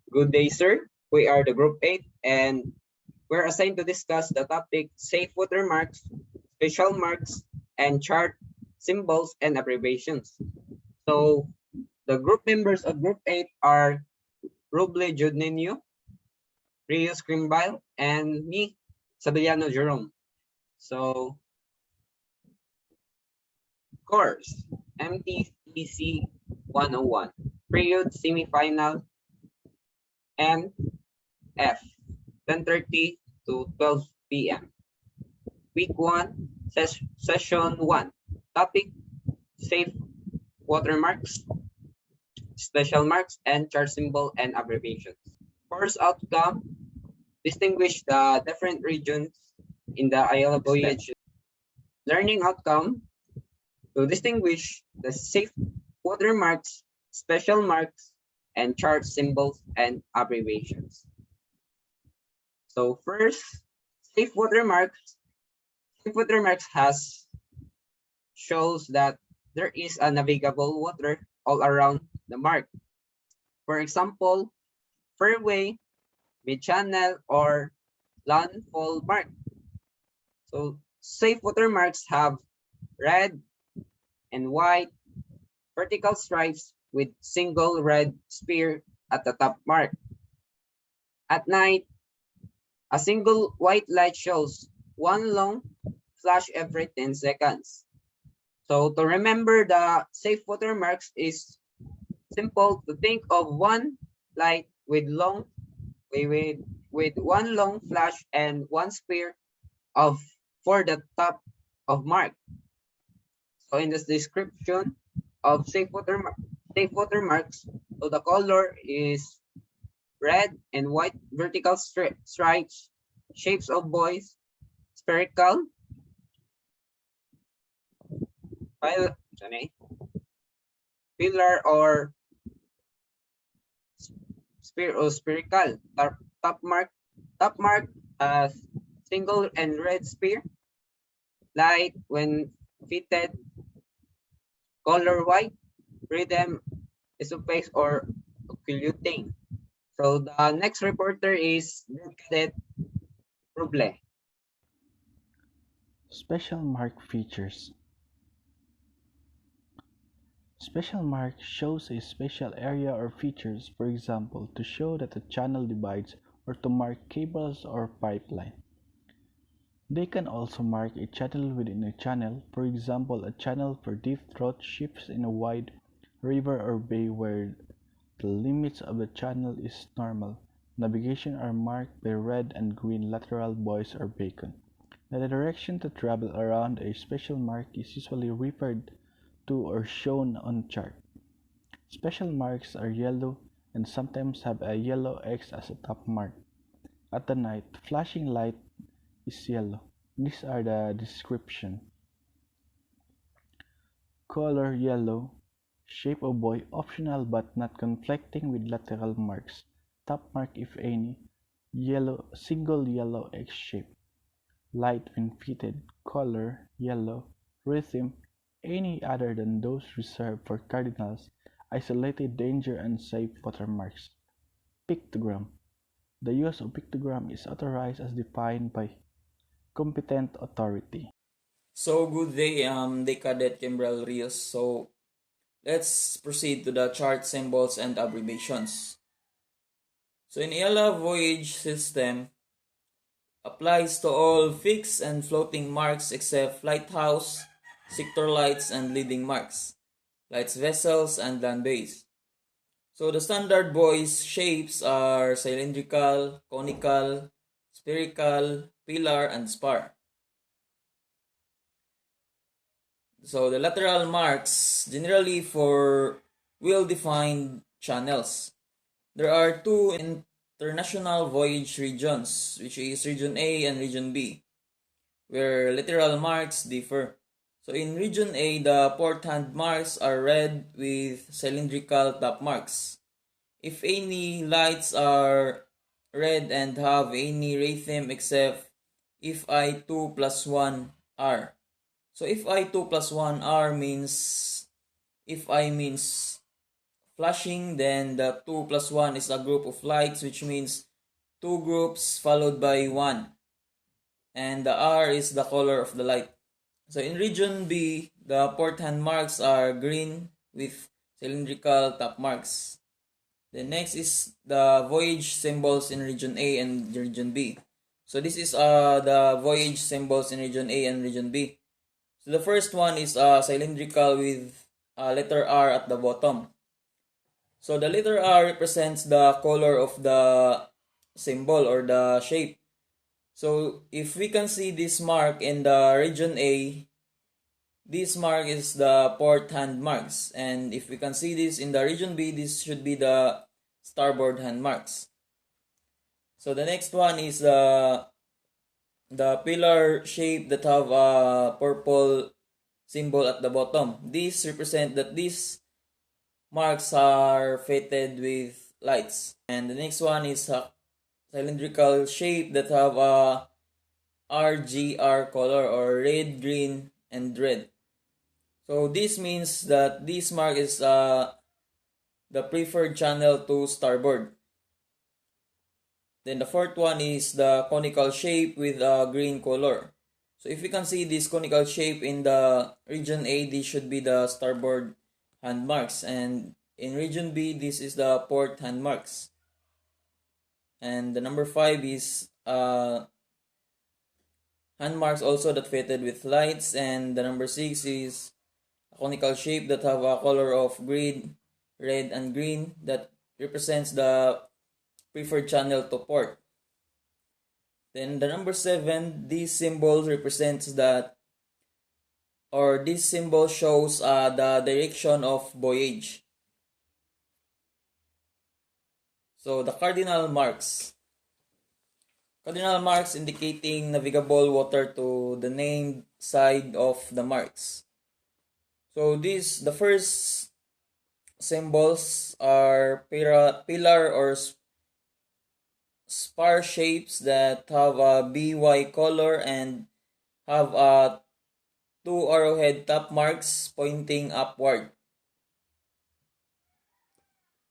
Good day, sir. We are the Group 8 and we're assigned to discuss the topic safe watermarks, special marks, and chart symbols and abbreviations. So the group members of Group 8 are Roble Judnenio, Rios Crimbile, and me, Sabillano Jerome. So course, MTEC 101, period semifinal, and F, 10:30 to 12 p.m. Week 1, Session 1. Topic, safe watermarks, special marks, and chart symbol and abbreviations. Course outcome, distinguish the different regions in the Ayala voyage. Learning outcome, to distinguish the safe watermarks, special marks, and chart symbols and abbreviations. So first, safe watermarks. Safe watermarks shows that there is a navigable water all around the mark. For example, fairway, mid-channel, or landfall mark. So safe watermarks have red and white vertical stripes with single red spear at the top mark. At night, a single white light shows one long flash every 10 seconds. So to remember the safe watermarks is simple to think of one light with one long flash and one spear for the top of mark. So in this description of safe watermarks, so the color is red and white vertical stripes, shapes of buoys, spherical, pillar or spherical. Top mark has single and red spear. Light when fitted, color white, rhythm is opaque or occulting. So the next reporter is Group Cadet Ruble. Special mark features. Special mark shows a special area or features, for example, to show that a channel divides or to mark cables or pipeline. They can also mark a channel within a channel, for example, a channel for deep throat ships in a wide river or bay where the limits of the channel is normal. Navigation are marked by red and green lateral buoys or beacon. The direction to travel around a special mark is usually referred to or shown on chart. Special marks are yellow and sometimes have a yellow X as a top mark. At the night, flashing light is yellow. These are the description. Color yellow, shape of buoy optional but not conflicting with lateral marks. Top mark if any, yellow single yellow X shape. Light when fitted, color yellow, rhythm any other than those reserved for cardinals, isolated danger and safe watermarks. Pictogram. The use of pictogram is authorized as defined by competent authority. So good day, Cadet Kimbrel Rios. So let's proceed to the chart symbols and abbreviations. So in ELA voyage system applies to all fixed and floating marks except lighthouse, sector lights, and leading marks, lights vessels, and land bays. So the standard buoys shapes are cylindrical, conical, spherical, pillar, and spar. So the lateral marks generally for well-defined channels. There are two international voyage regions, which is Region A and Region B, where lateral marks differ. So in Region A, the port hand marks are red with cylindrical top marks. If any lights are red and have any rhythm except if I2 plus 1 R. So if I2 plus 1 R means if I means flashing, then the 2 plus 1 is a group of lights, which means 2 groups followed by 1. And the R is the color of the light. So in region B, the port hand marks are green with cylindrical top marks. The next is the voyage symbols in region A and region B. So this is the voyage symbols in region A and region B. So the first one is cylindrical with letter R at the bottom. So the letter R represents the color of the symbol or the shape. So if we can see this mark in the region A, this mark is the port hand marks. And if we can see this in the region B, this should be the starboard hand marks. So the next one is the pillar shape that have a purple symbol at the bottom. These represent that these marks are fitted with lights. And the next one is a cylindrical shape that have a RGR color, or red, green, and red. So this means that this mark is the preferred channel to starboard. Then the fourth one is the conical shape with a green color. So if we can see this conical shape in the region A, this should be the starboard hand marks. And in region B, this is the port hand marks. And the number 5 is hand marks also that fitted with lights. And the number 6 is a conical shape that have a color of green, red, and green that represents the preferred channel to port. Then the number 7, this symbol represents that, or this symbol shows the direction of voyage. So the cardinal marks. Cardinal marks indicating navigable water to the named side of the marks. So the first symbols are pillar or spar shapes that have a BY color and have two arrowhead top marks pointing upward.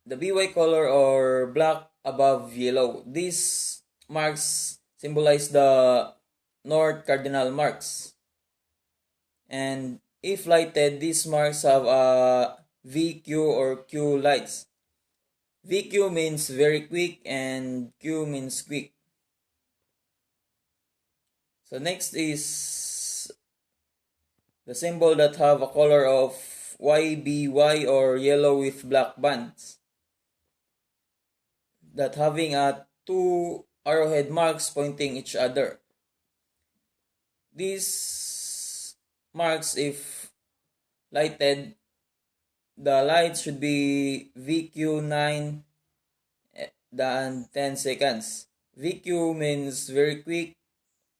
The BY color, or black above yellow. These marks symbolize the north cardinal marks. And if lighted, these marks have a VQ or Q lights. VQ means very quick and Q means quick. So next is the symbol that have a color of YBY, or yellow with black bands, that having two arrowhead marks pointing each other. These marks, if lighted, the light should be VQ 9 than 10 seconds. VQ means very quick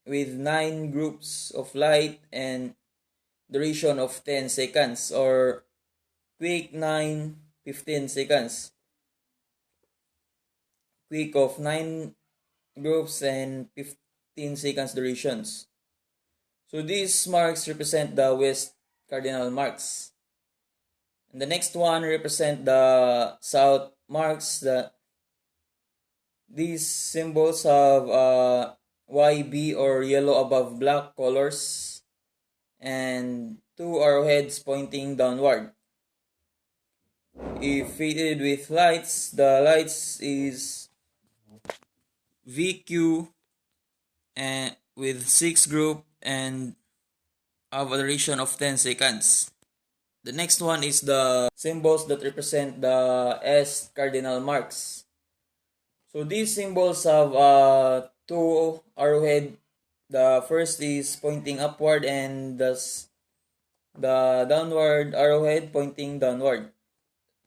with 9 groups of light and duration of 10 seconds, or quick 9, 15 seconds. Quick of 9 groups and 15 seconds durations. So these marks represent the west cardinal marks. And the next one represent the south marks. These symbols have YB, or yellow above black colors, and two arrowheads pointing downward. If fitted with lights, the lights is VQ and with 6 group and have a duration of 10 seconds. The next one is the symbols that represent the S cardinal marks. So these symbols have two arrowhead. The first is pointing upward, and the downward arrowhead pointing downward.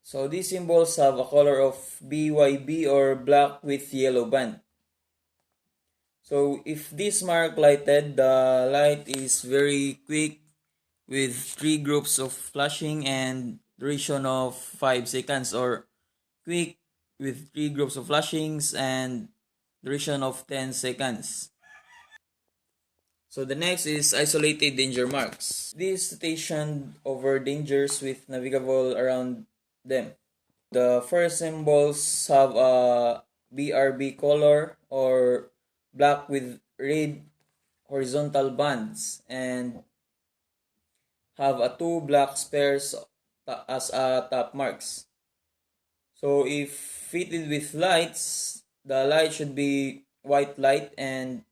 So these symbols have a color of BYB, or black with yellow band. So if this mark lighted, the light is very quick with 3 groups of flashing and duration of 5 seconds, or quick with 3 groups of flashings and duration of 10 seconds. So the next is isolated danger marks. These stationed over dangers with navigable around them. The first symbols have a BRB color, or black with red horizontal bands, and have a two black squares as top marks. So if fitted with lights, the light should be white light and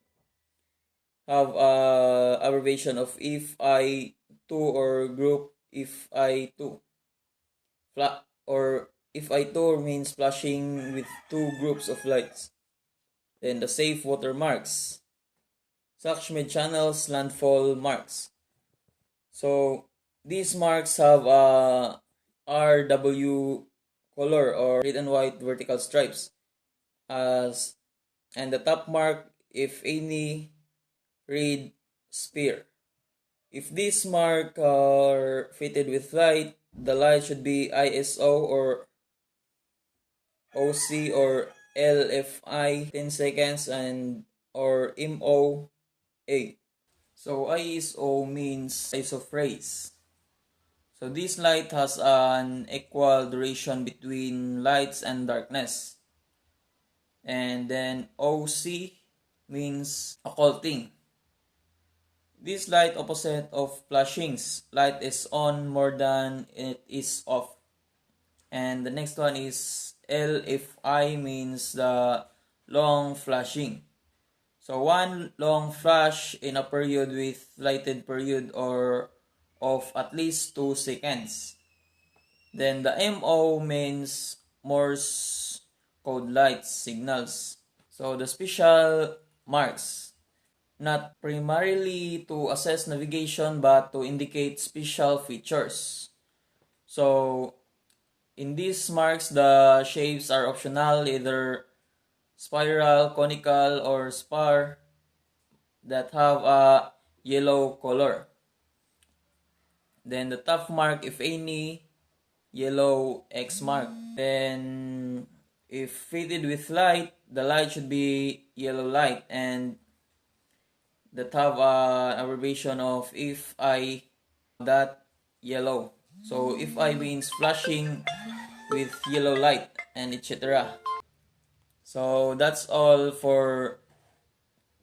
have a abbreviation of if I2 or group if I2. Or if I2 means flashing with two groups of lights. Then the safe watermarks, such channels, landfall marks. So these marks have a RW color, or red and white vertical stripes, as and the top mark, if any, red spear. If these mark are fitted with light, the light should be ISO or OC or LFI 10 seconds and or MOA. So ISO means isophase. So this light has an equal duration between lights and darkness. And then OC means occulting. This light opposite of flashings. Light is on more than it is off. And the next one is LFI, means the long flashing. So one long flash in a period with lighted period or of at least 2 seconds. Then the MO means Morse code lights signals. So the special marks, not primarily to assess navigation but to indicate special features. So in these marks, the shapes are optional, either spiral, conical, or spar, that have a yellow color. Then the top mark, if any, yellow X mark. Then if fitted with light, the light should be yellow light, and that have an abbreviation of if I that yellow. So if I means flashing with yellow light and etc. So that's all for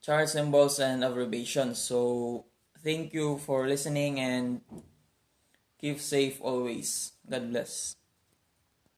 chart symbols and abbreviations. So thank you for listening and keep safe always. God bless.